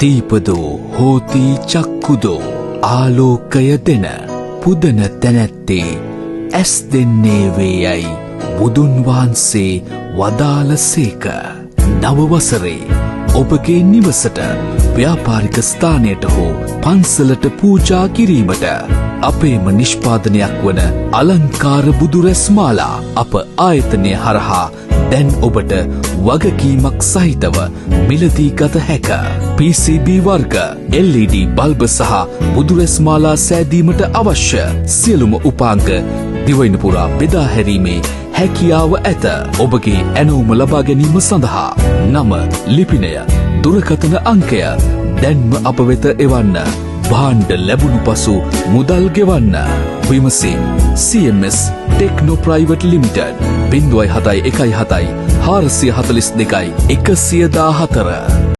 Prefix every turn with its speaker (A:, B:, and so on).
A: දීපදෝ හෝති චක්කුදෝ ආලෝකය දෙන පුදන තැනැත්තේ ඇස් දෙන්නේ වේයයි බුදුන් වහන්සේ වදාළසේක. නව වසරේ ඔබගේ නිවසට ව්‍යාපාරික ස්ථානයට හෝ පන්සලට පූජා කිරීමට අපේම නිෂ්පාදනයක් වන අලංකාර බුදුරැස් මාලා අප ආයතනය හරහා දැන් ඔබට වගකීමක් සහිතව මිලදී ගත හැක. PCB වර්ග LED බල්බ සහ බුදුරැස් මාලා සෑදීමට අවශ්‍ය සියලුම උපාංග දිවයින පුරා බෙදා හැරීමේ හැකියාව ඇත. ඔබගේ ඇනවුම ලබා ගැනීම සඳහා නම ලිපිනය දුරකථන අංකය දැන්ම අප වෙත එවන්න. භාණ්ඩ ලැබුණු පසු මුදල් ගෙවන්න. විමසින් CMS ටෙක්නෝ ප්‍රයිවට් ලිමිටඩ් 0717 442 114